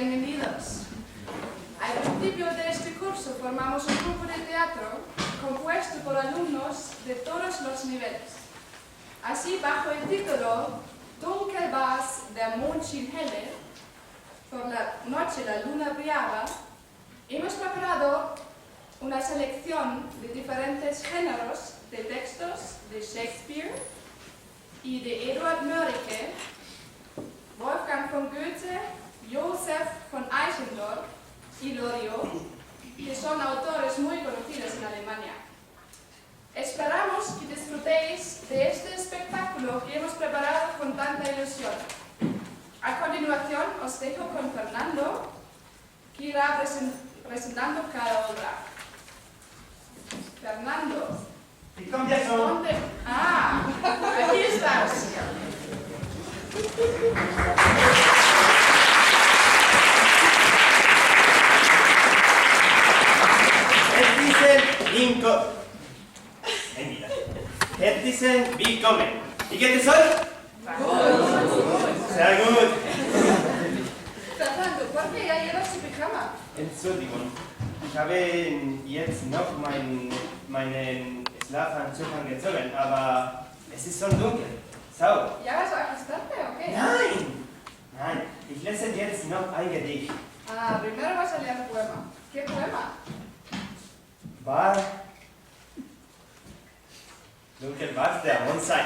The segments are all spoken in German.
bienvenidos. Al principio de este curso formamos un grupo de teatro compuesto por alumnos de todos los niveles. Así, bajo el título Dunkelbars der Mond schien helle, por la noche la luna brillaba, hemos preparado una selección de diferentes géneros de textos de Shakespeare y de Eduard Mörike, Wolfgang von Goethe, Joseph von Eichendorff y Loriot, que son autores muy conocidos en Alemania. Esperamos que disfrutéis de este espectáculo que hemos preparado con tanta ilusión. A continuación os dejo con Fernando, que irá presentando cada obra. Fernando. ¿Y cómo ya son? ¿Dónde? Ah, aquí estás. Herzlichen Willkommen. Wie geht es euch? Gut. Sehr gut. Fernando, ¿por qué ya llevas tu pijama? Entschuldigung, ich habe jetzt noch meinen Schlafanzug angezogen, aber es ist schon dunkel. So. ¿Ya vas a acostarte o qué? Nein, ich lese jetzt noch ein Gedicht. Ah, primero vas a leer un poema. ¿Qué poema? War dunkel war der Mond sein.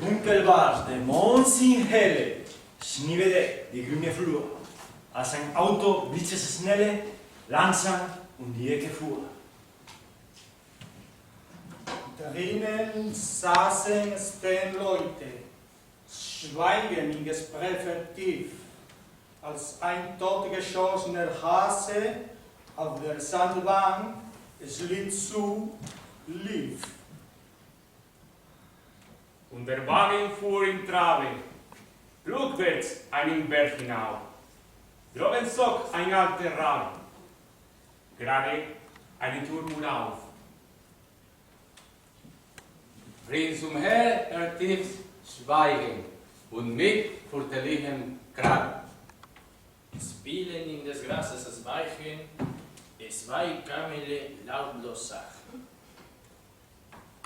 Dunkel war der Mond schien helle, schneewedde die grüne Flur, als ein Auto blitzesschnelle, langsam die Ecke fuhr. Drinnen saßen 10 Leute, schweigen im Gespräch vertieft, als ein totgeschossener Hase auf der Sandbank Schlittschuh lief. Und der Wagen fuhr im Trabe, rückwärts einen Berg hinauf. Droben zog ein alter Rabe, gerade eine Turmuhr auf. Ringsumher ertieft Schweigen und mit fürchterlichem Kragen. Spielen in des Grasses das Weichen, zwei Kamele lautlos sach.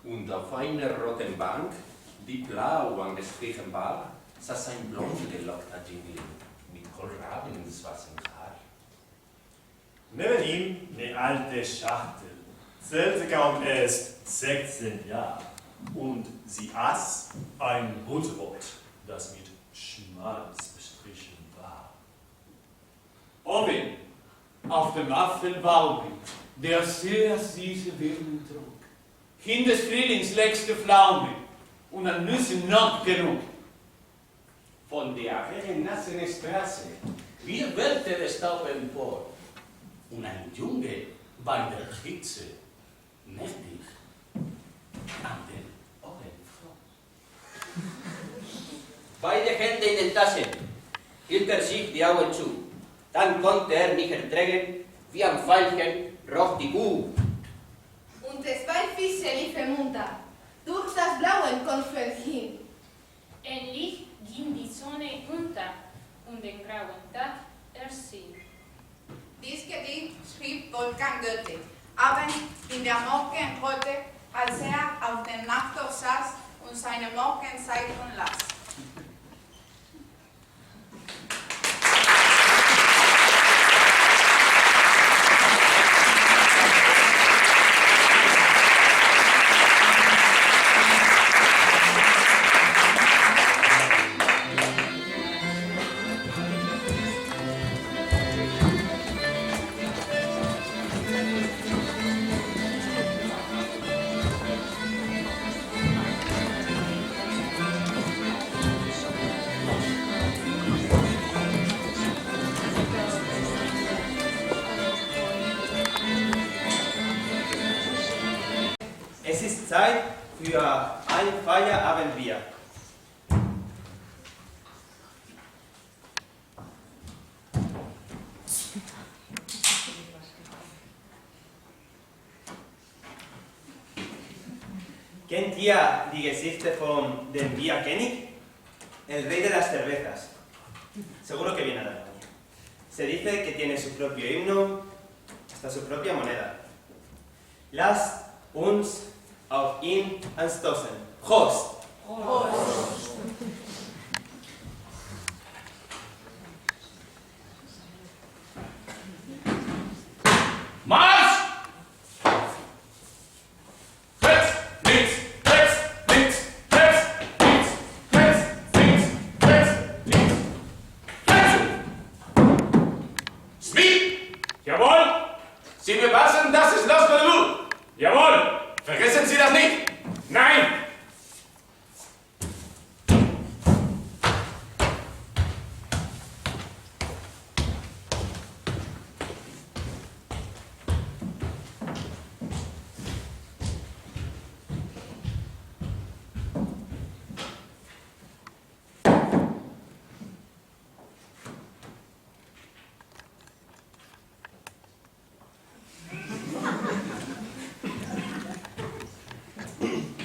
Und auf einer roten Bank, die blau angestrichen war, saß ein blond gelockter Jüngling mit Kohlrabi in schwarzem Haar. Neben ihm eine alte Schachtel, zählte kaum erst 16 Jahre, und sie aß ein Butterbrot, das mit Schmalz bestrichen war. Oben auf dem Apfelbaum, der sehr süße Birnen trug, hin des Frühlings letzte Pflaume und an Nüssen noch genug. Von der nassen Straße Wellte der Staub empor, und ein Junge bei der Hitze mächtig an den Ohren floh. Beide Hände in den Taschen hielt sich die Augen zu. Dann konnte mich erträgen, wie am Veilchen roch die Kuh. Und 2 Fische liefen munter, durch das blaue Konfluent hin. Endlich ging die Sonne unter und den grauen Tag erschien. Dies Gedicht schrieb Wolfgang Goethe, abends in der Morgenröte, als auf dem Nachttisch saß und seine Morgenzeitung las. Zeit für ein Feierabendbier. ¿Kennt ihr die Geschichte von dem Bierkönig? El rey de las cervezas. Seguro que viene a la memoria. Se dice que tiene su propio himno, hasta su propia moneda. Lasst uns auf ihn anstoßen. Prost! Prost. Marsch! Rechts, links, rechts, links, rechts, links, rechts, links, rechts, links. Rechts! Speed! Jawohl! Sie bewachen, das ist Los Belú. Jawohl! Vergessen Sie das nicht. Nein!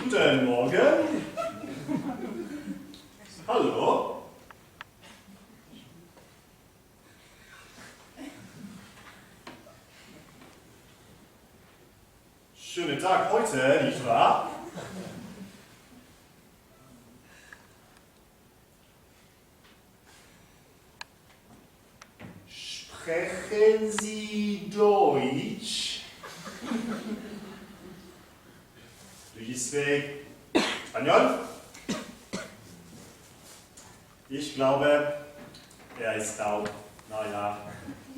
Guten Morgen. Hallo. Schönen Tag heute, nicht wahr? Sprechen Sie Deutsch? Do you speak Spanisch? Ich glaube, er ist taub. Naja.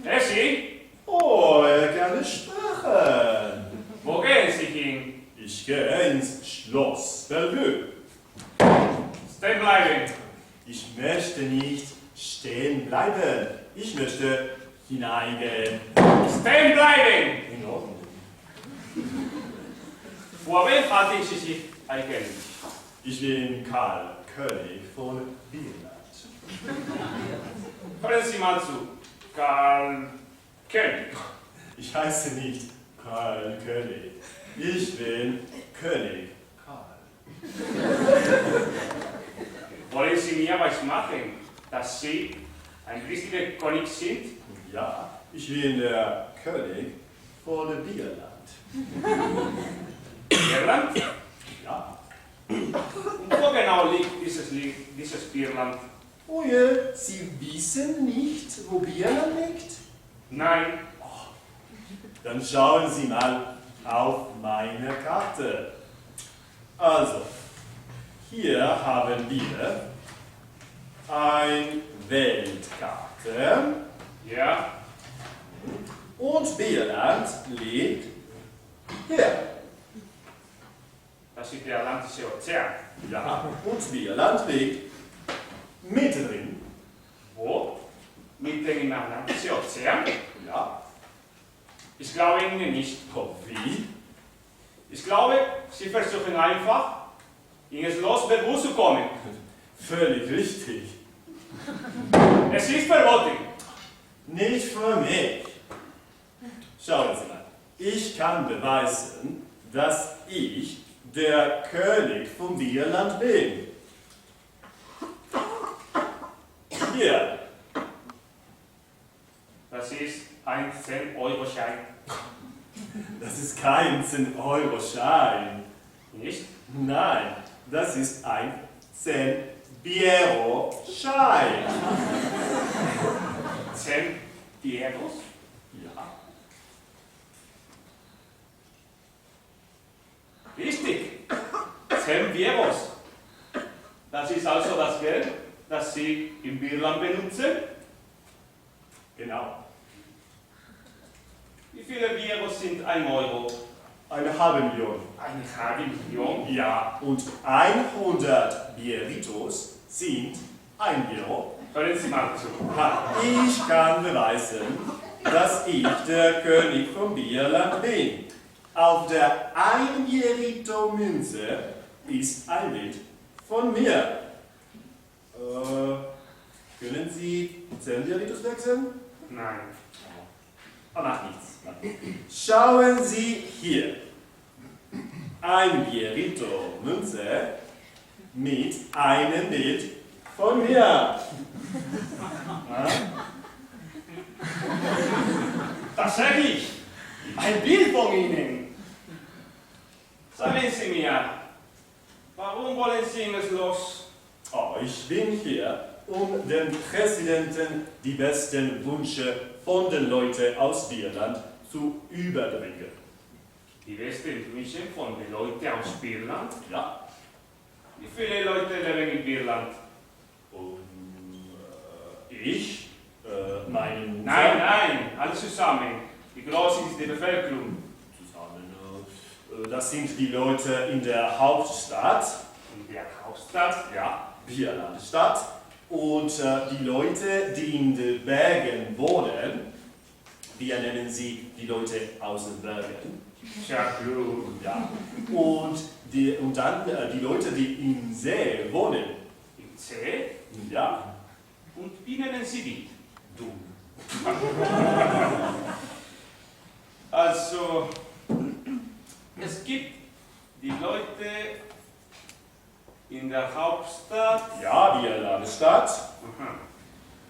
Essi? Oh, er kann nicht sprechen. Wo gehen Sie hin? Ich gehe ins Schloss Bellevue. Stehen bleiben. Ich möchte nicht stehen bleiben. Ich möchte hineingehen. Stehen bleiben! In Ordnung. Vor wem halten Sie sich eigentlich? Ich bin Karl König von Bierland. Hören Sie mal zu. Karl König. Ich heiße nicht Karl König. Ich bin König Karl. Wollen Sie mir was machen, dass Sie ein richtiger König sind? Ja, ich bin der König von Bierland. Irland? Ja. Und wo genau liegt dieses Bierland? Oh je, Sie wissen nicht, wo Bierland liegt? Nein. Oh, dann schauen Sie mal auf meine Karte. Also, hier haben wir eine Weltkarte. Ja. Und Bierland liegt hier. Das ist der Atlantische Ozean. Ja, und Bierland liegt mittendrin. Wo? Mitten im Atlantischen Ozean? Ja. Ich glaube Ihnen nicht. Oh, wie? Ich glaube, Sie versuchen einfach, in das Los Bellevue zu kommen. Völlig richtig. Es ist verboten. Nicht für mich. Schauen Sie mal. Ich kann beweisen, dass ich der König von Bierland bin. Hier. Das ist ein 10-Euro-Schein. Das ist kein 10-Euro-Schein. Nicht? Nein, das ist ein 10-Biero-Schein. 10 Dieros? Ja. Richtig. 10 Bieros. Das ist also das Geld, das Sie in Bierland benutzen? Genau. Wie viele Bieros sind 1 Euro? 1,5 Million. 1,5 Million? Ja, und 100 Bieritos sind 1 Euro. Hören Sie mal zu. Ich kann beweisen, dass ich der König von Bierland bin. Auf der Ein-Jerito-Münze ist ein Bild von mir. Können Sie 10 Jeritos wechseln? Nein. Macht nichts. Schauen Sie hier. Ein Jerito-Münze mit einem Bild von mir. Tatsächlich! Ein Bild von Ihnen! Sagen Sie mir, warum wollen Sie in das Schloss? Oh, ich bin hier, um dem Präsidenten die besten Wünsche von den Leuten aus Irland zu überbringen. Die besten Wünsche von den Leuten aus Irland? Ja. Wie viele Leute leben in Irland? Ich? Meine Mutter? Nein, alle zusammen. Wie groß ist die Bevölkerung? Zusammen, das sind die Leute in der Hauptstadt. In der Hauptstadt? Ja, Bierlandstadt. Und die Leute, die in den Bergen wohnen, wir nennen sie die Leute aus den Bergen. Ja, gut. Ja. Und dann die Leute, die im See wohnen. Im See? Ja. Und wie nennen Sie die? Dumm. Also, es gibt die Leute in der Hauptstadt. Ja, Bierlandstadt.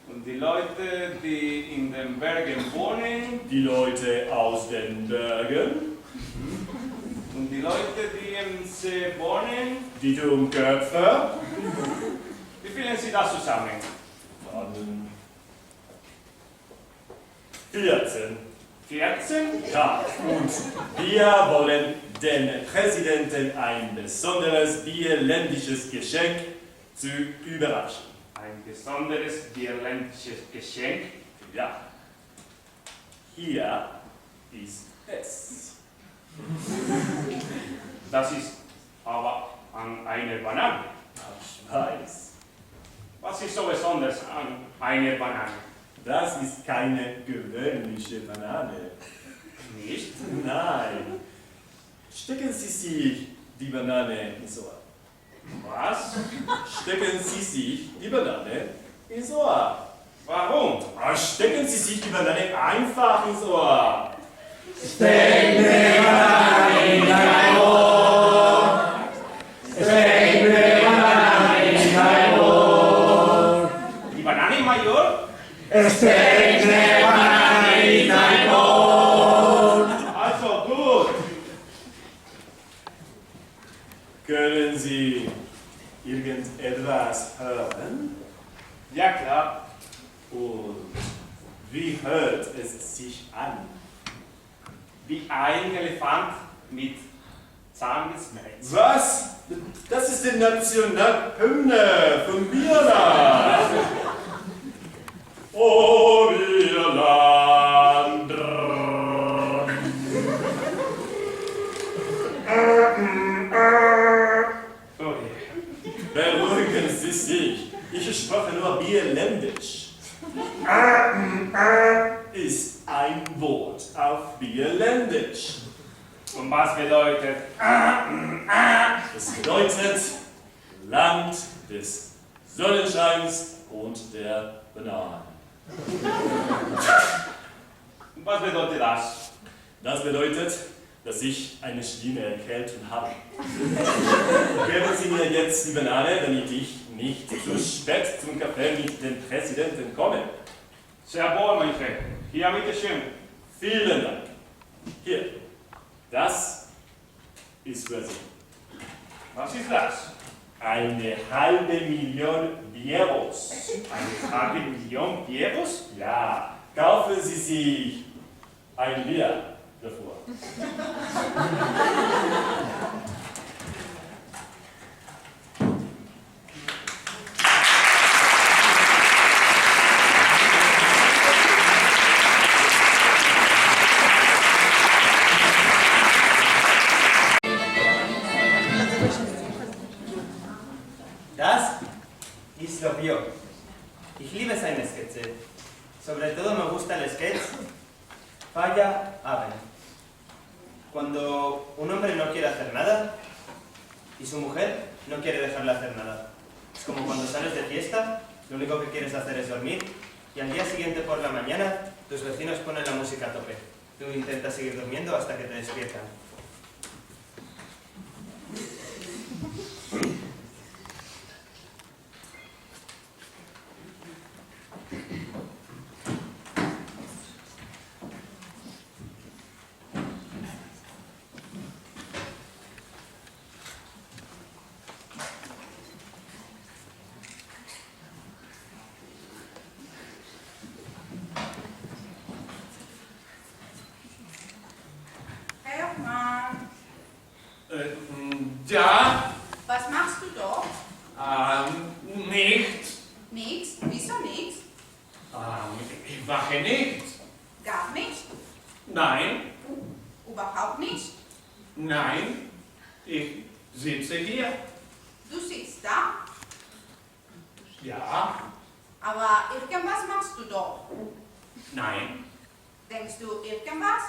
Und die Leute, die in den Bergen wohnen. Die Leute aus den Bergen. Und die Leute, die im See wohnen. Die Dummköpfe. Wie fühlen Sie das zusammen? 14. 14? Ja, und wir wollen den Präsidenten ein besonderes bierländisches Geschenk zu überraschen. Ein besonderes bierländisches Geschenk? Ja. Hier ist es. Das ist aber an einer Banane. Ich weiß. Was ist so besonders an einer Banane? Das ist keine gewöhnliche Banane. Nicht? Nein. Stecken Sie sich die Banane ins Ohr. Was? Stecken Sie sich die Banane ins Ohr. Warum? Stecken Sie sich die Banane einfach ins Ohr. Steck die Banane in dein Ohr. Steck die Banane in dein Ohr. Die Banane, Major? Steck die Banane in dein Ohr. Also gut. Können Sie irgendetwas hören? Ja, klar. Und wie hört es sich an? Wie ein Elefant mit Zahnschmerzen. Was? Das ist die Nationalhymne von Irland. Oh, Irland. Beruhigen Sie sich. Ich spreche nur Bierländisch. Ist ein Wort auf Bierländisch. Und was bedeutet? Es bedeutet Land des Sonnenscheins und der Bananen. Und was bedeutet das? Das bedeutet, dass ich eine schlimme Erkältung habe. Geben Sie mir jetzt die Banane, damit ich nicht zu spät zum Kaffee mit dem Präsidenten komme. Sehr wohl, mein Chef. Hier, bitteschön. Vielen Dank. Hier, das ist für Sie. Was ist das? Eine halbe Million Bieros. Eine halbe Million Bieros? Ja, kaufen Sie sich ein Bier davor. Das ist Lobio. Ich liebe seine Sketche. Sobre todo me gusta el sketch Falla Abend. Cuando un hombre no quiere hacer nada y su mujer no quiere dejarle hacer nada. Es como cuando sales de fiesta, lo único que quieres hacer es dormir y al día siguiente por la mañana tus vecinos ponen la música a tope. Tú intentas seguir durmiendo hasta que te despiertan. Hermann, Ja, was machst du dort? nichts. Nix? Wieso nix? Ich mache nichts. Gar nicht? Nein, Überhaupt nicht? nein, ich sitze hier. Du sitzt da, Ja, aber irgendwas machst du dort. nein, Denkst du irgendwas?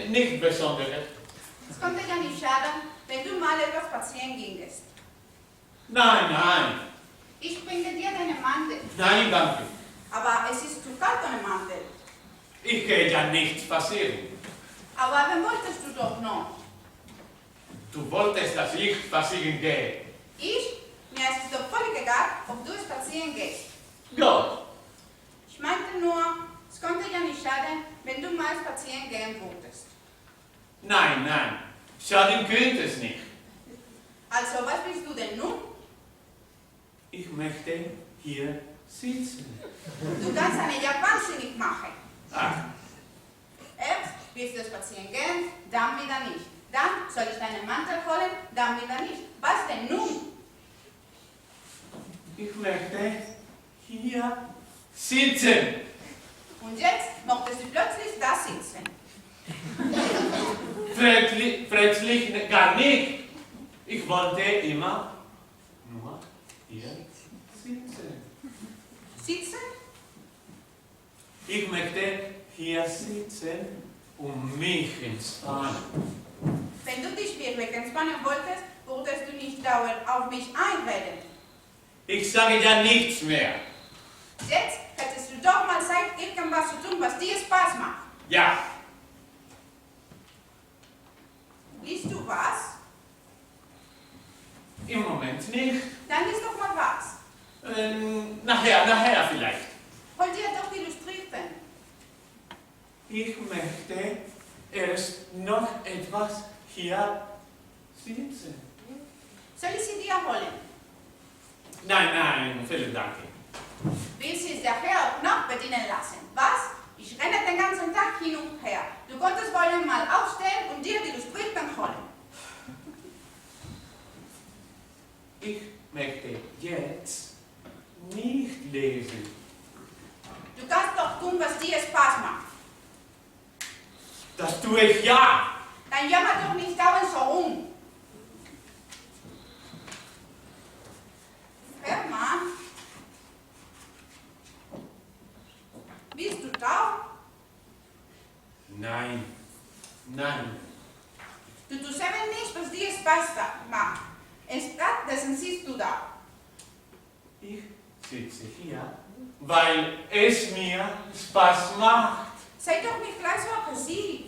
nicht Besonderes. Es konnte ja nicht schaden, wenn du mal etwas spazieren gingest. Nein, nein, Ich bringe dir deinen Mantel. nein, danke. Aber es ist zu kalt ohne Mantel. Ich gehe ja nicht spazieren. Aber wen wolltest du doch noch? Du wolltest, dass ich spazieren gehe. Ich? Mir ist es doch völlig egal, ob du spazieren gehst. Gut, Ich meinte nur, es konnte ja nicht schaden, wenn du mal spazieren gehen würdest. nein, nein, schaden könnte es nicht. Also, was willst du denn nun? Ich möchte hier sitzen. Du kannst eine ja wahnsinnig machen. Ach, Erst willst du spazieren gehen, dann wieder nicht. Dann soll ich deinen Mantel holen, dann wieder nicht. Was denn nun? ich möchte hier sitzen. Und jetzt möchtest du plötzlich da sitzen. Plötzlich gar nicht. Ich wollte immer nur hier sitzen. Sitzen? Ich möchte hier sitzen, um mich entspannen. Wenn du dich wirklich entspannen wolltest, würdest du nicht dauernd auf mich einreden. Ich sage ja nichts mehr. Jetzt hättest du doch mal Zeit, irgendwas zu tun, was dir Spaß macht. Ja, Liest du was? im Moment nicht. Dann lies doch mal was. Nachher vielleicht. Hol dir doch die Illustrierten. Ich möchte erst noch etwas hier sitzen. Soll ich sie dir holen? Nein, vielen Dank. Willst du es daher auch noch bedienen lassen? Was? Ich renne den ganzen Tag hin und her. Du konntest wohl mal aufstehen und dir die Illustrierten holen. Ich möchte jetzt nicht lesen. Du kannst doch tun, was dir Spaß macht. Das tue ich ja. Dann jammer doch nicht dauernd so rum. Hermann? Bist du taub? Nein. Du tust eben nicht, was dir Spaß macht. Stattdessen sitzt du da. Ich sitze hier, weil es mir Spaß macht. Sei doch nicht gleich so aggressiv.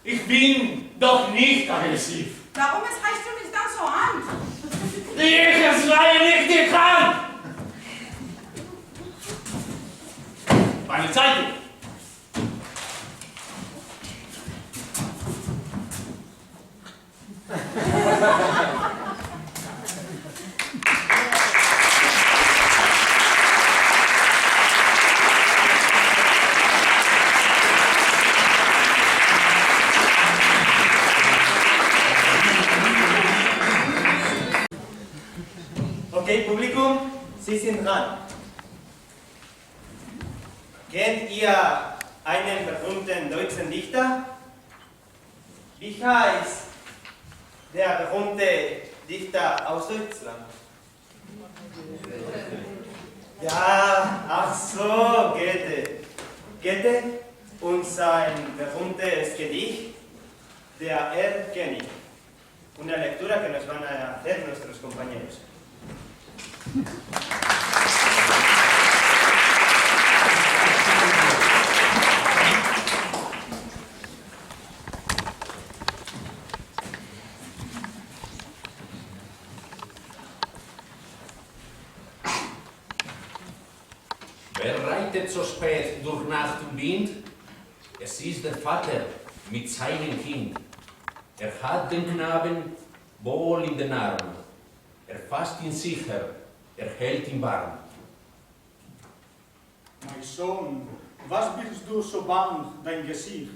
Ich bin doch nicht aggressiv. Warum schreist du mich dann so an? Ich schreie nicht, ich kann. Meine Zeitung. Okay, Publikum, Sie sind dran. Kennt ihr einen berühmten deutschen Dichter? Wie heißt der berühmte Dichter aus Deutschland? Ja, ach so, Goethe. Goethe und sein berühmtes Gedicht Der Erkennig. Una lectura que nos van a hacer nuestros compañeros. Wer reitet so spät durch Nacht und Wind? Es ist der Vater mit seinem Kind. Er hat den Knaben wohl in den Arm. Er fasst ihn sicher, er hält ihn warm. Mein Sohn, was bist du so bang, dein Gesicht?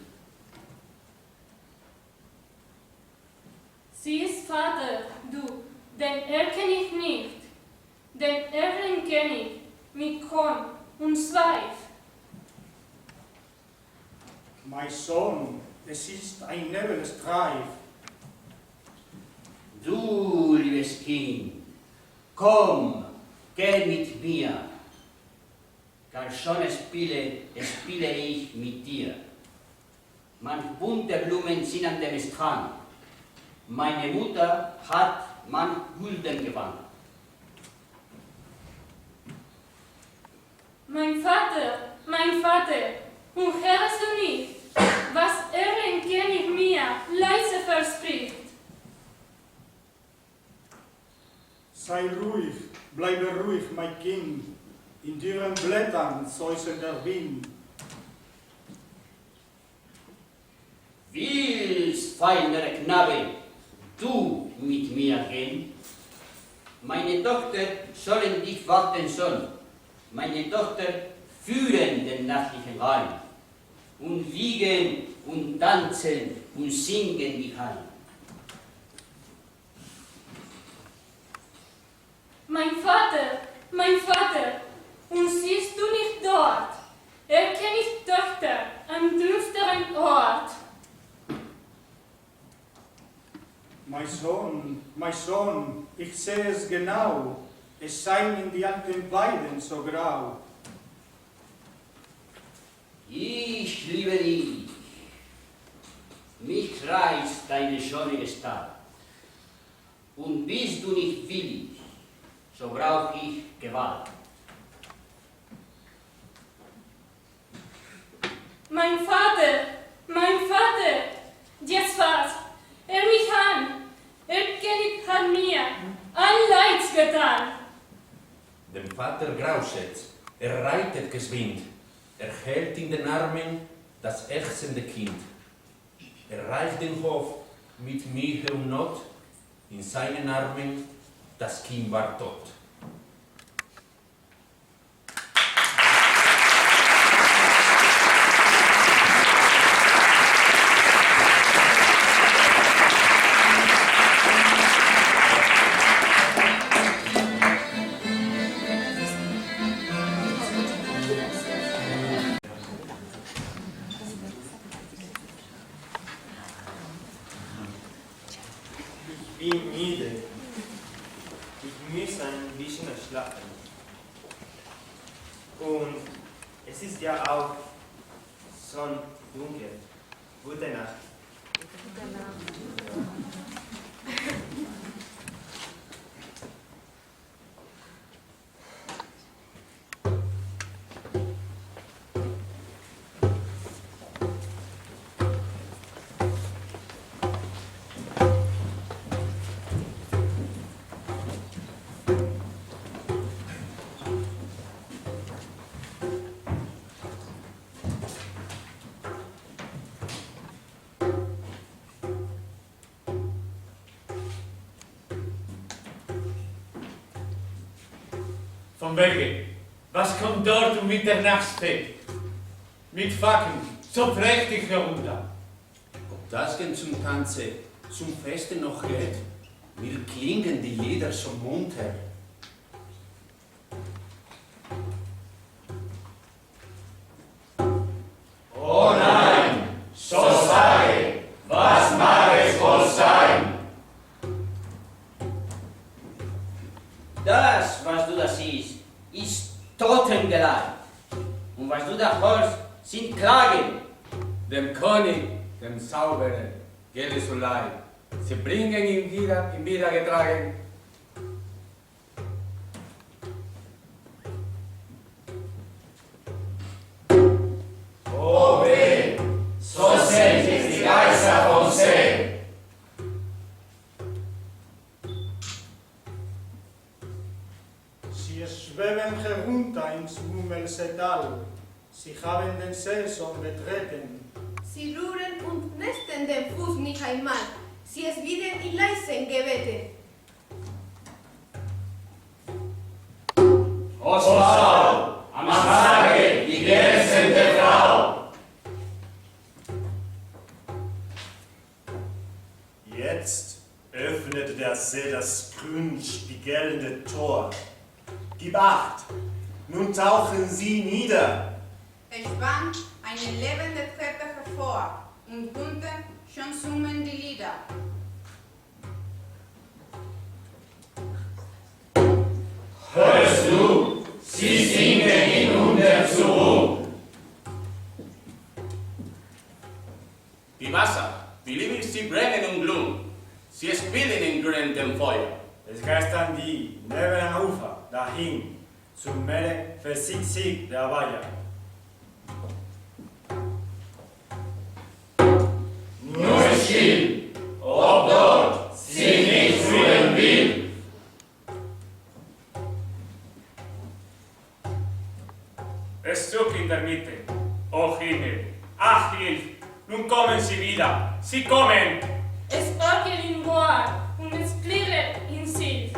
Siehst, Vater, du, den erkenne ich nicht, den erkenne ich mit Korn und Zweif. Mein Sohn, es ist ein Nebelstreif. Du, liebes Kind, komm, geh mit mir. Gar schon spiele ich mit dir. Manch bunte Blumen sind an dem Strand. Meine Mutter hat manch Gulden gewandt. Mein Vater, und hörst du nicht, was Erkennig mir leise verspricht? Sei ruhig, bleibe ruhig, mein Kind. In dürren Blättern säuselt der Wind. Willst, feiner Knabe, du mit mir gehen? Meine Tochter sollen dich warten sollen. Meine Tochter führen den nachtlichen Reim und wiegen und tanzen und singen wie heim. Mein Vater, und siehst du nicht dort? Erkenne ich Tochter am düsteren Ort. Mein Sohn, ich sehe es genau. Es scheinen die alten Weiden so grau. Ich liebe dich. Mich reißt deine schöne Gestalt. Und bist du nicht willig, so brauch ich Gewalt. Mein Vater, jetzt was? Er mich an, Erkennig hat mir ein Leid getan. Dem Vater grauset, er reitet geschwind, er hält in den Armen das ächzende Kind. Er reicht den Hof mit Mühe und Not, in seinen Armen das Kind war tot. Ich bin müde. Ich muss ein bisschen schlafen. Und es ist ja auch schon dunkel. Gute Nacht. Gute Nacht. Von Wege, was kommt dort um Mitternachtsfest? Mit Fackeln, so prächtig herunter. Ob das denn zum Tanze, zum Feste noch geht, mir klingen die Lieder so munter. Oh nein, so sage, was mag es wohl sein? Das, was du da siehst, ist Totengeleit. Und was du da hörst, sind Klagen. Dem König, dem Zauberer, Gelle Sulai, sie bringen ihn wieder getragen. O weh, so sendet die Geister vom See. Sie schweben herunter ins Mummelsetal. Sie haben den See schon betreten. Sie rühren und nesten den Fuß nicht einmal. Sie es wieder in leisen Gebete. Oswald, am Sarge, die glänzende Frau. Jetzt öffnete der See das grün spiegelnde Tor. Gib Acht, nun tauchen sie nieder. Es schwand eine lebende Treppe hervor und unten schon summen die Lieder. Hörst du, sie singen hinunter zu Ruhm. Die Wasser, wie liebig sie brennen und glühen. Sie spielen in grünem Feuer. Es geistern die neben am Ufer dahin zum Meere versiegt sich der Weiher. Nur still, ob dort sie nicht fühlen will. Es zuckt in der Mitte. O Himmel, ach Hilf, nun kommen sie wieder. Sie kommen! Es orgelt in Boar und es klirrt in Silf.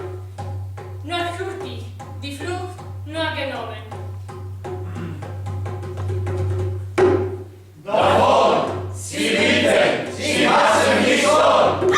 Nur hurtig, die Flucht nur genommen. Davon, sie bitten, sie hassen mich schon.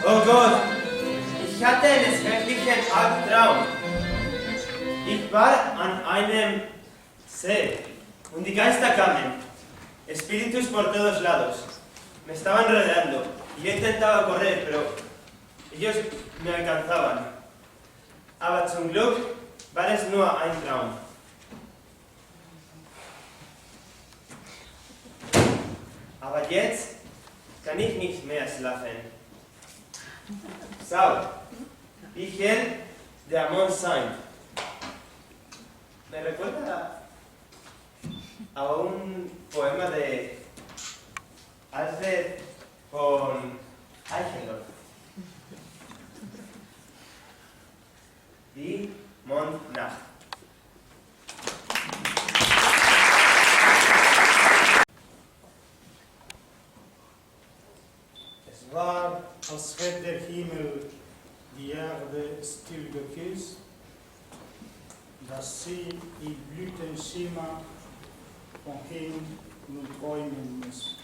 Oh Gott, ich hatte einen schrecklichen Albtraum. Ich war an einem See und die Geister kamen. Espíritus por todos lados. Me estaban rodeando. Yo intentaba correr, pero ellos me alcanzaban. Aber zum Glück war es nur ein Traum. Aber jetzt kann ich nicht mehr schlafen. Saul, wie hell der Mond sein. Me recuerda a un poema de Alfred von Eichendorff. Die Mondnacht. Es war, als hätte der Himmel die Erde still geküsst, dass sie im Blütenschimmer von ihm nur träumen muss.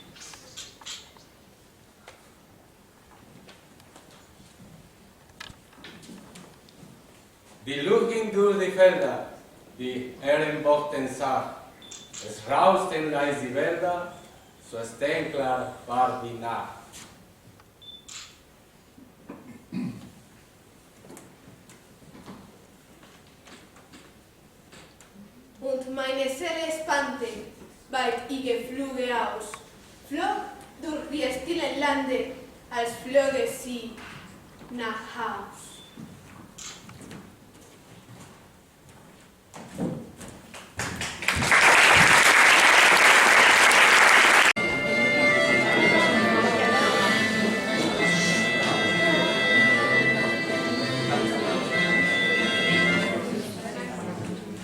Die Luft ging durch die Felder, die Ehrenbochten sah. Es rausten leis die Wälder, so sternklar war die Nacht. Und meine Seele spannte, weit ich flüge aus, flog durch die stillen Lande, als flöge sie nach Haus.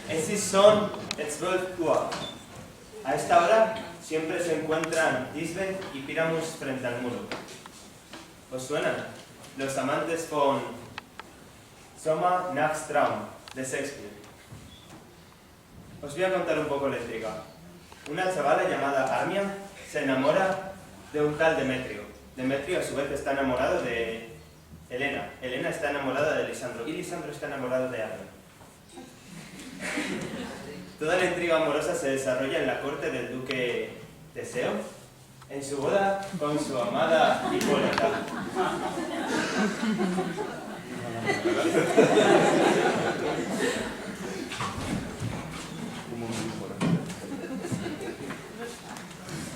Es ist schon 12 Uhr. A esta hora siempre se encuentran Tisbe y Pyramus frente al muro. ¿Os suenan? Los amantes con Sommernachtstraum de Shakespeare. Os voy a contar un poco la intriga. Una chavala llamada Armia se enamora de un tal Demetrio. Demetrio a su vez está enamorado de Helena. Helena está enamorada de Lisandro y Lisandro está enamorado de Arno. Toda la intriga amorosa se desarrolla en la corte del duque Teseo, en su boda con su amada Hipólita.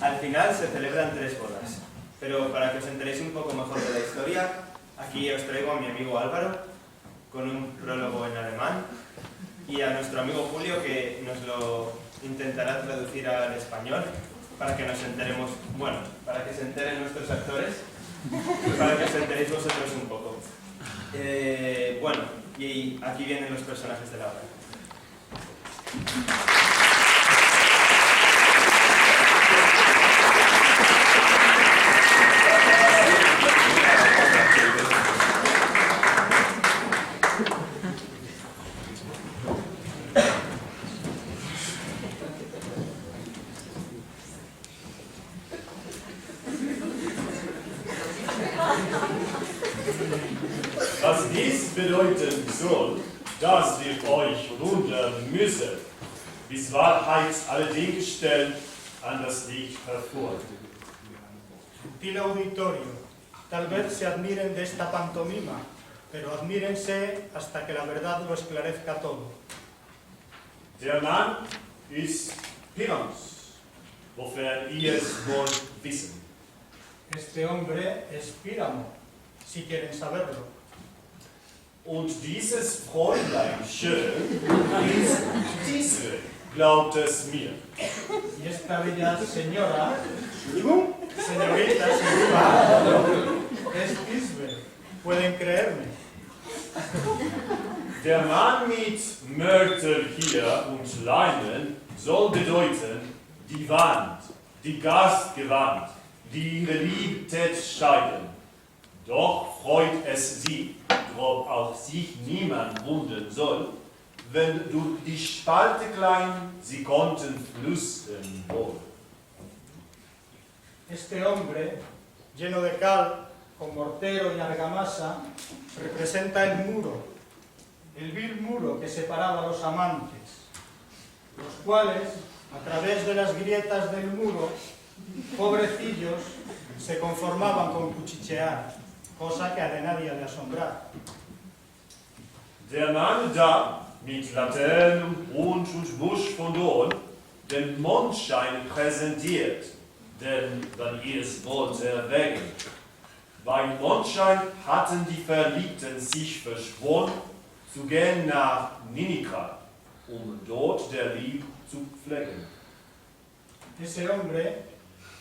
Al final se celebran 3 bodas, pero para que os enteréis un poco mejor de la historia, aquí os traigo a mi amigo Álvaro, con un prólogo en alemán, y a nuestro amigo Julio, que nos lo intentará traducir al español, para que nos enteremos, bueno, para que se enteren nuestros actores, y para que os enteréis vosotros un poco. Bueno, y aquí vienen los personajes de la obra. Was dies bedeuten soll, das wird euch wundern müssen, bis Wahrheit alle Dinge stellt an das Licht hervor. Gentil auditorio, tal vez se admiren de esta pantomima, pero admírense hasta que la verdad lo esclarezca todo. Der Mann ist Pyramus, wofern ihr es wollt wissen. Este hombre es Píramo, si quieren saberlo. Und dieses Fräulein schön ist diese, glaubt es mir. Y esta bella señora, señorita, es Isabel. Pueden creerme. Der Mann mit Mörtel hier und Leinen soll bedeuten, die Wand, die Gastgewand, die ihre Liebtät scheiden. Doch freut es sie, ob auch sich niemand wundern soll, wenn durch die Spalte klein sie konnten flüstern wohl. Este hombre, lleno de cal, con mortero y argamasa, representa el muro, el vil muro que separaba a los amantes, los cuales, a través de las grietas del muro, pobrecillos, se conformaban con cuchichear, cosa que a de nadie le asombrar. Der Mann da, mit Laternen und Busch von Dorn, den Mondschein präsentiert, denn wenn ihr es wollt erwägen. Beim Mondschein hatten die Verliebten sich verschworen, zu gehen nach Ninica, dort der Lieb zu pflegen. Ese hombre,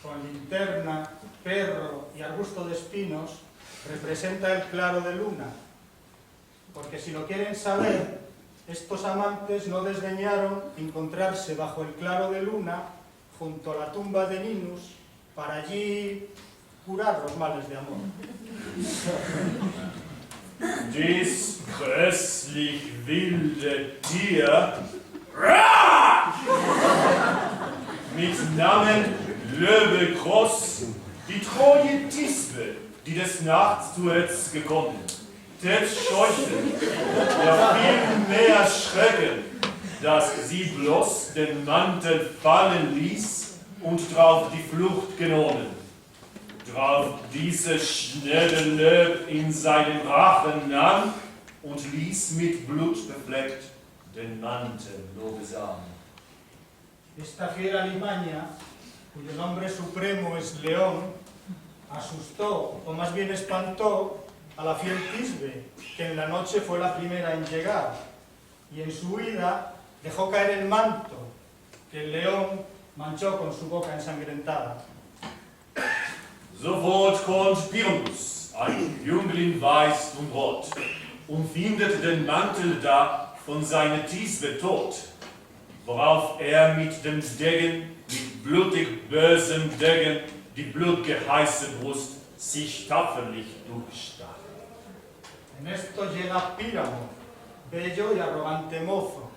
con linterna, perro y arbusto de espinos, representa el claro de luna, porque si lo quieren saber, estos amantes no desdeñaron encontrarse bajo el claro de luna, junto a la tumba de Ninus, para allí curar los males de amor. Dies grässlich wilde Tier mit Namen Löwekross, die treue Tisbe, die des Nachts zu Etz gekommen, tät scheuchen, ja viel mehr schrecken, dass sie bloß den Mantel fallen ließ und drauf die Flucht genommen. Drauf diese schnelle Löw in seinen Rachen nahm und ließ mit Blut befleckt den Mantel lobesam. Esta fiera limaña, cuyo nombre supremo es León, asustó, o más bien espantó, a la fiel Tisbe, que en la noche fue la primera en llegar, y en su huida dejó caer el manto, que el león manchó con su boca ensangrentada. Sofort kommt Pyramus, ein Jüngling weiß und rot, und findet den Mantel da von seiner Tisbe tot, worauf mit dem Degen, mit blutig bösem Degen, die blutgeheiße Brust sich tapferlich durchstach. En esto llega Píramo, bello y arrogante mozo,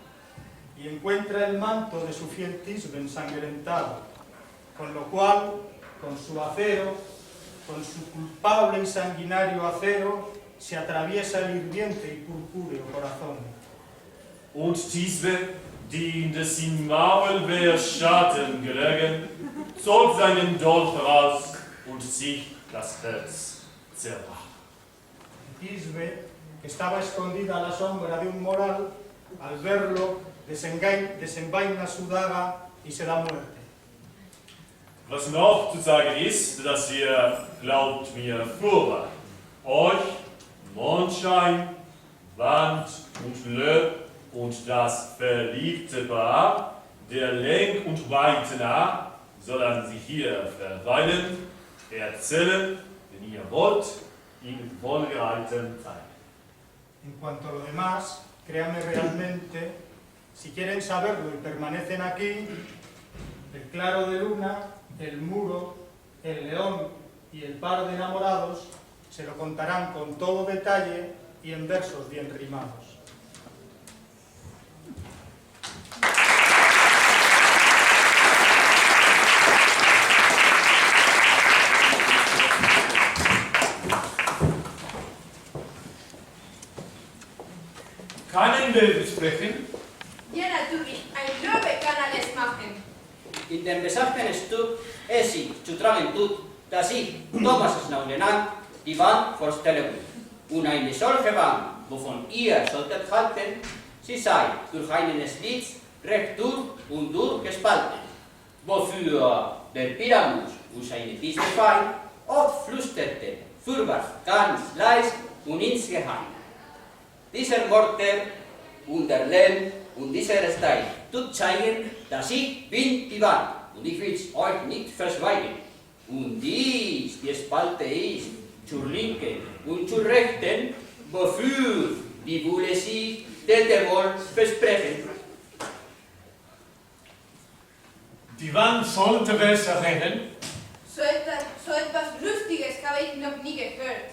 y encuentra el manto de su fiel Tisbe ensangrentado, con lo cual, con su acero, con su culpable y sanguinario acero, se atraviesa el hirviente y purpúreo corazón. Und Tisbe, die in des in Maulbeer Schatten gelegen, zog seinen Dolch heraus und sich das Herz zerbrach. Tisbe, que estaba escondida a la sombra de un moral, al verlo, desenvaina su daga y se da muerte. Was noch zu sagen ist, dass ihr, glaubt mir, furchtbar, euch, Mondschein, Wand und Löb und das verliebte Paar, der Lenk und Weite nah, sollen sie hier verweilen, erzählen, wenn ihr wollt, in wohlgereihten Zeit. En cuanto a lo demás, créanme realmente, si quieren saberlo y permanecen aquí, el claro de luna, el muro, el león y el par de enamorados se lo contarán con todo detalle y en versos bien rimados. Keinen Löwe sprechen? Ja, natürlich, ein Löwe kann alles machen. In dem besagten Stück sie zu tragen tut, dass ich, Thomas Snaudenang, die Wand vorstellen will. Und eine solche Wand, wovon ihr solltet halten, sie sei durch einen Schlitz recht durch und durch gespalten, wofür der Pyramus und seine Tisbe fein oft flüsterte, fürwahr ganz leis und insgeheim. Dieser Morter und der Lehm und dieser Stein tut zeigen, dass ich bin die Wand und ich will es euch nicht verschweigen. Und dies, die Spalte ist, zur Linken und zur Rechten, wofür die Bulle sich der Dämon versprechen. Die Wand sollte besser reden. So etwas Lustiges habe ich noch nie gehört.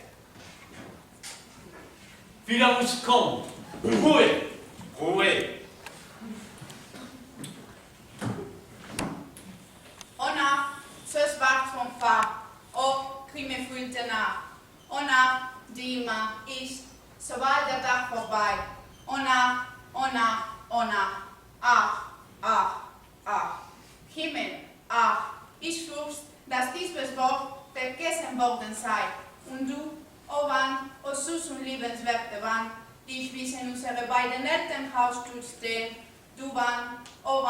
Pyramus kommt. Ruhe! Ruhe! Ona, så svart som far, och krimmefulte nach. Ona, die immer ist, so war der Tag vorbei. Ona, ona, ona, ach, ach, ach. Himmel, ach, ich fürchte, dass dieses Wort vergessen worden sei. Und du, o Wand, o süß und liebenswerte Wand, die ich bis in unsere beiden Elternhaus stehen. Du Wand, o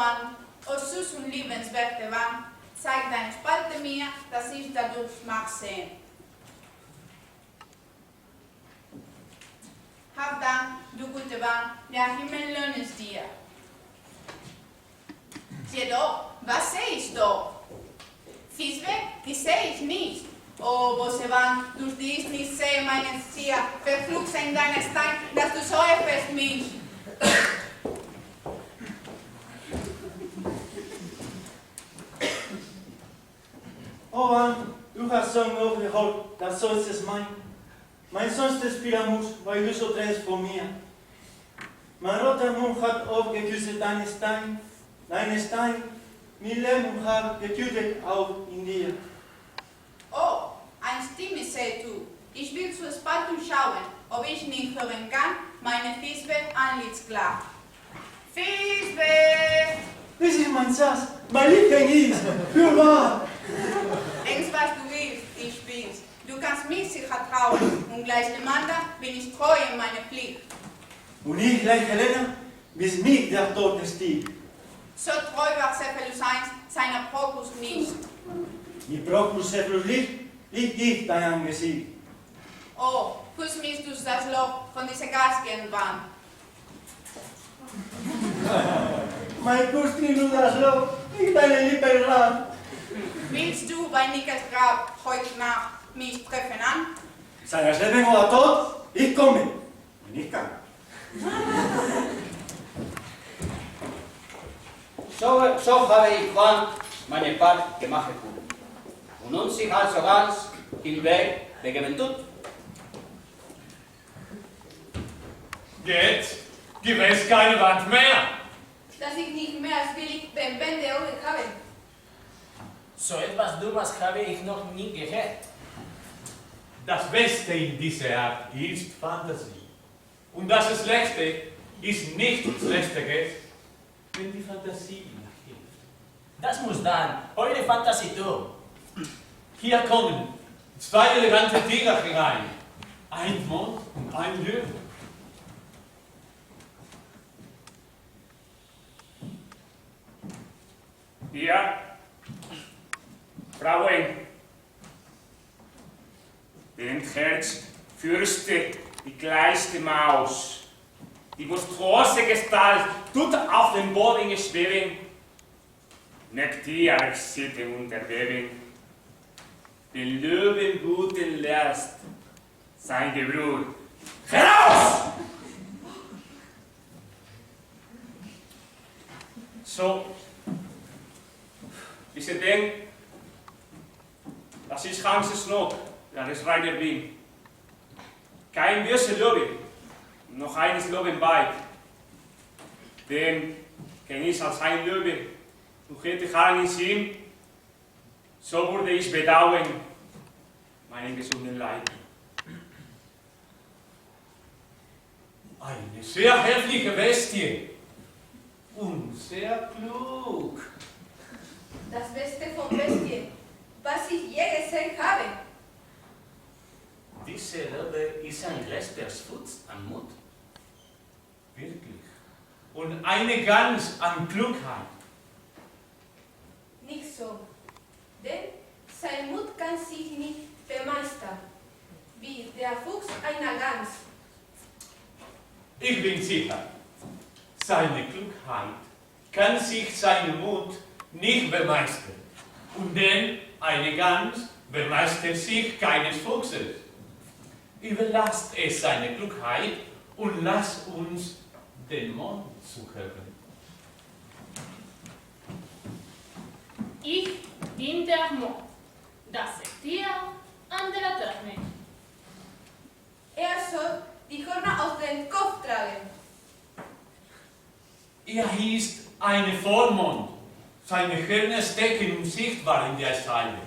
süß und liebenswerte Wand, zeig deine Spalte mir, dass ich dadurch mag sehen. Hab Dank, du gute Wand, der Himmel lohnt es dir. Jedoch, was sehe ich dort? Fisbe, die sehe ich nicht. Oh, böse Wand, durch die ich nicht sehe, meinen Stier, verflucht sein dein Stein, dass du so erfährst mich. Oh Mann, du hast so aufgeholt, das sollst es mein. Mein sonst ist Pyramus, weil du so trennst von mir. Mein roter Mund hat aufgeküsst deinen Stein, mein Leben hat getötet auch in dir. Oh, eine Stimme seht du. Ich will zur Spaltung schauen, ob ich nicht hören kann, meine Fisbe Antlitz klar. Fisbe! Das ist mein Schatz, mein Liebling ist, fürwahr! Denkst, was du willst, ich bin's. Du kannst mich sicher trauen und gleich dem anderen bin ich treu in meiner Pflicht. Und ich, gleich Helena, bis mich der Tod stieg. So treu war Cephalus I seiner Proclus nicht. Die Proclus Cephalus liegt dicht dein Angesicht. Oh, küss mich durch das Loch von dieser garstigen Wand. Mein Kuss trinkt nur das Loch, nicht deine Lippe ran. Willst du bei Nickels Grab heute Nacht mich treffen an? Sei es Leben oder Tod, ich komme, wenn ich kann. So habe ich Wand meine Part gemacht. Und uns sich also ganz hinweg begeben tut. Geht, gewiss keine Wand mehr. Dass ich nicht mehr als willig den Bände Augen habe. So etwas Dummes habe ich noch nie gehört. Das Beste in dieser Art ist Fantasie. Und das Schlechte ist nicht Schlechtes, wenn die Fantasie nachhilft. Das muss dann eure Fantasie tun. Hier kommen 2 elegante Tiger herein. Ein Mond und ein Löwe. Hier, Frauen, den Herz fürchte die kleinste Maus. Die monstrose Gestalt tut auf dem Boden schweben, neckt ihr Sitte unterbeben. Den Löwen guten Lärst, sein Gebrüll. Heraus! So, diese Ding, das ist Hanses Not, das ist Rainer Wien. Kein böser Löwe, noch eines Löwen weit. Dem kenn ich als ein Löwe, und hätte ich einen Sinn, so würde ich bedauern meinen gesunden Leib. Eine sehr heftige Bestie und sehr klug. Das Beste von Bestien, was ich je gesehen habe. Diese Löwe ist ein rechter Fuchs am Mut. Wirklich. Und eine Gans an Klugheit. Nicht so, denn sein Mut kann sich nicht bemeistern, wie der Fuchs einer Gans. Ich bin sicher, seine Klugheit kann sich seinen Mut nicht bemeistern. Und denn eine Gans bemeistert sich keines Fuchses. Überlasst es seine Klugheit und lasst uns den Mond zuhören. Ich bin der Mond, das seht ihr an der Laterne. Er soll die Hörner auf den Kopf tragen. Er ist eine Vollmond. Seine Hörner stecken unsichtbar in der Seile.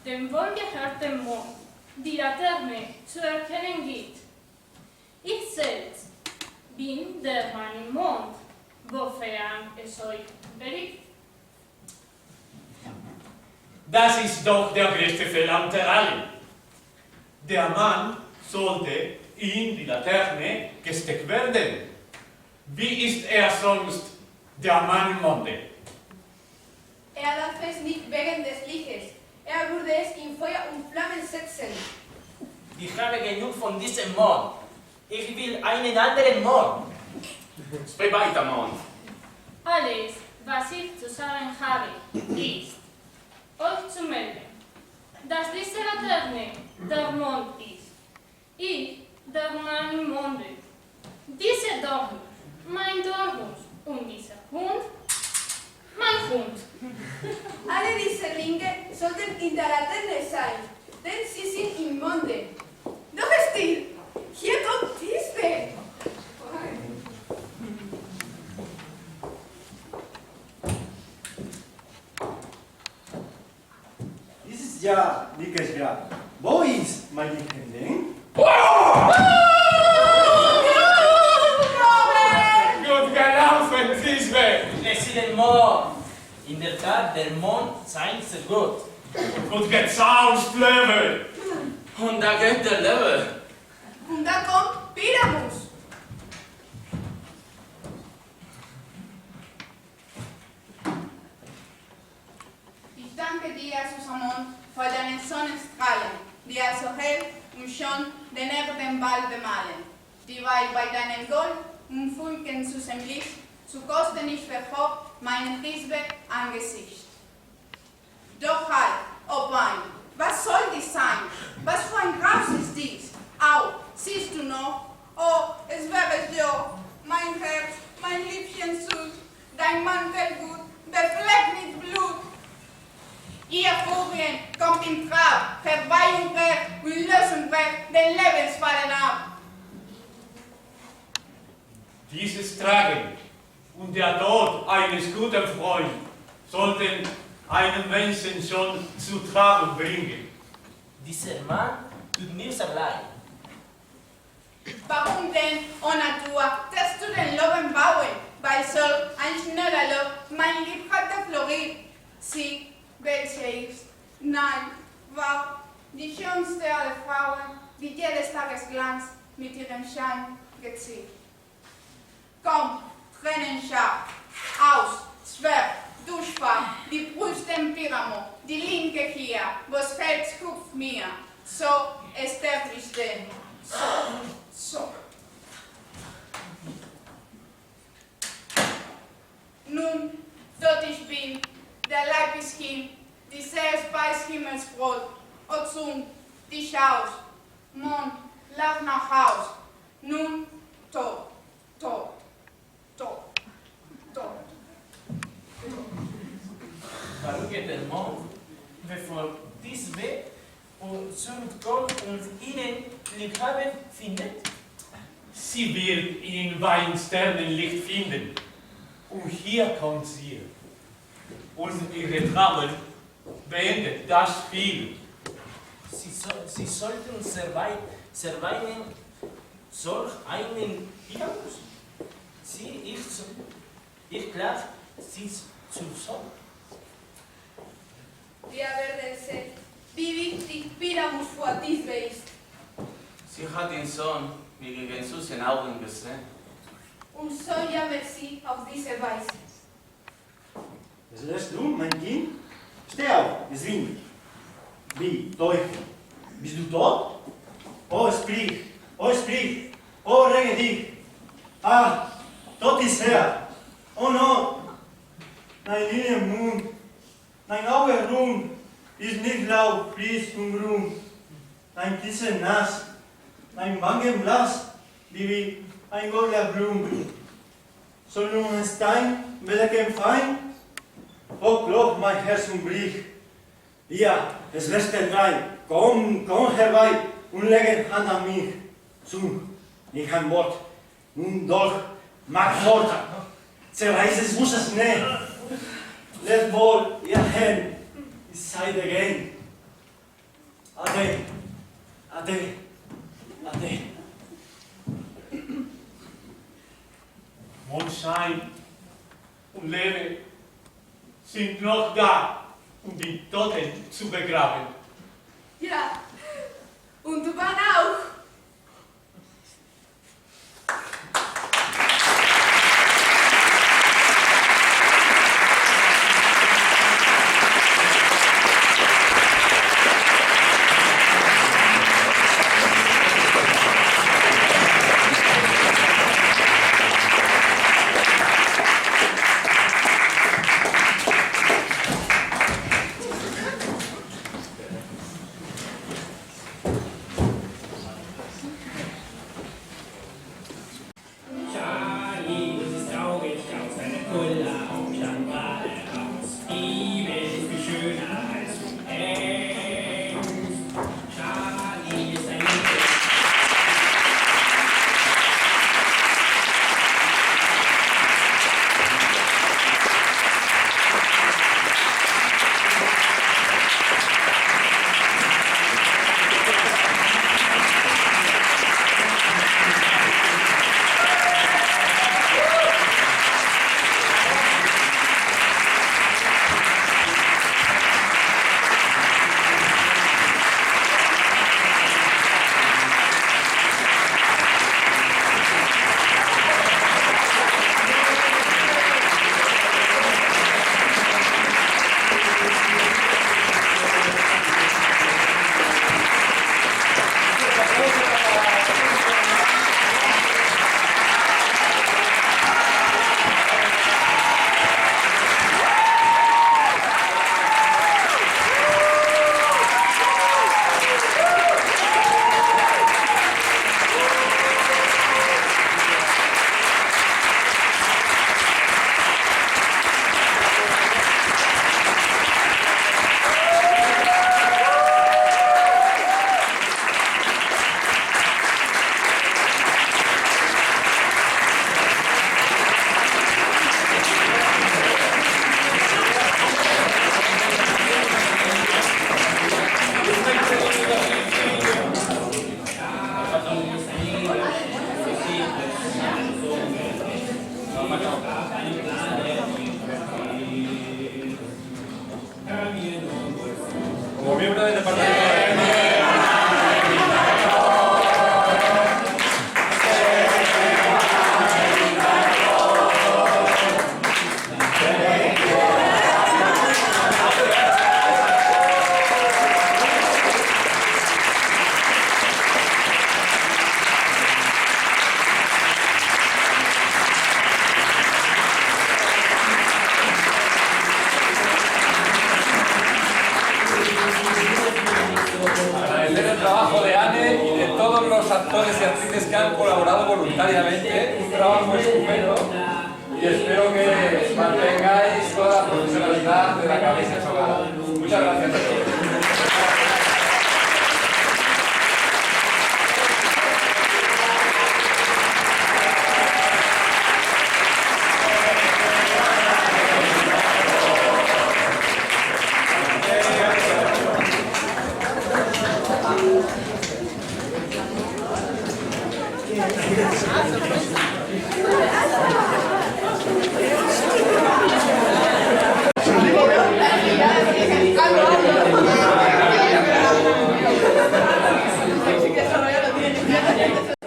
Dem wohlgehörten Mond die Laterne zu erkennen gibt. Ich selbst bin der Mann im Mond, wofern es euch beliebt. Das ist doch der größte Fehler unter allen. Der Mann sollte in die Laterne gesteckt werden. Wie ist er sonst der Mann im Monde? Er darf es nicht wegen des Lichtes. Er würde es in Feuer und Flammen setzen. Ich habe genug von diesem Mond. Ich will einen anderen Mond. Sprich weiter, Mond. Alles, was ich zu sagen habe, ist, euch zu melden, dass diese Laterne der Mond ist. Ich, der Mann im Monde. Diese Dornbusch, mein Dornbusch, und dieser Hund, mein Hund. Alle diese Ringe sollten in der Laterne sein, denn sie sind im Monde. Doch still! Hier kommt Tisbe! Dieses Jahr liege ich grad. Wo ist mein Liebling? Gut gelaufen, Tisbe! Es ist der Mond. In der Tat, der Mond scheint sehr gut. Gut gezaust, Löwe! Und da geht der Löwe. Und da kommt Pyramus. Ich danke dir, Susamon, für deine Sonnenstrahlen, die also hell und schon den Erdenball bemalen, die bei deinem Gold und Funken zu Licht zu kosten ich verhob mein Risbeck Angesicht. Doch halt, oh Wein, was soll dies sein? Was für ein Graus ist dies? Au, siehst du noch? Oh, es wäre so, mein Herz, mein Liebchen süß, dein Mantel gut, befleckt mit Blut. Ihr Furien, kommt im Trab, herbei und weg, und lösen weg den Lebensfallen ab. Dieses Tragen und der Tod eines guten Freundes sollten einen Menschen schon zu Trauer bringen. Dieser Mann tut mir sehr leid. Warum denn, o Natur, dass du den Loben bauen? Weil soll ein schneller Lob mein Lieb hatte floriert. Sie, welche ist, nein, war die schönste aller Frauen, die jedes Tages Glanz mit ihrem Schein gezieht. Komm, Tränenschar, aus, Zwerg, Duschfach, die Brust im Pyramo, die linke hier, wo's Herz hupft mir, so sterblich's denn, so. Nun, tot ich bin, der Leib ist hin, die Seele speist Himmelsbrot, o Zung, die Schaus, Mond, lauf nach Haus, nun, tot, tot, tot, tot. Warum geht der Mond, bevor dies Weg und zurückkommt und ihnen Liebhaben findet? Sie wird ihn beim Sternenlicht finden. Und hier kommt sie. Und ihre Trauer beendet das Spiel. Sie sollten zerweinen solch einen Virus. Ich glaube, sie ist zu Sonne. Wir werden sehen, wie wichtig Pyramus für diese ist. Sie hat den Sohn mit ihren süßen Augen gesehen. Und so jammert sie auf diese Weise. Was lässt du, mein Kind? Steh auf, es winkt. Wie, Teufel? Bist du tot? Oh, sprich! Oh, sprich! Oh, rege dich! Ah, tot ist er! Oh, no! Dein Lilienmund, dein Auge rund, ist nicht lau, frisch und grün. Dein Kissen nass, dein Wangen blass, wie ein goldener Blum. Soll nun ein Stein bedecken fein? Oh, klopft mein Herz und bricht. Ja, es lässt drei. Komm herbei und lege Hand an mich. Zu, nicht ein Wort. Nun doch, mach fort. Zerreiß es, muss es nicht. Let wohl, ihr Herren, seid again. Ade, ade, ade. Mondschein und Leben sind noch da, um die Toten zu begraben. Ja, und du warst auch. Como miembro del departamento agradecer el trabajo de Anne y de todos los actores y actrices que han colaborado voluntariamente, un trabajo estupendo, y espero que mantengáis toda la profesionalidad de la que habéis hecho gala. Muchas gracias a todos.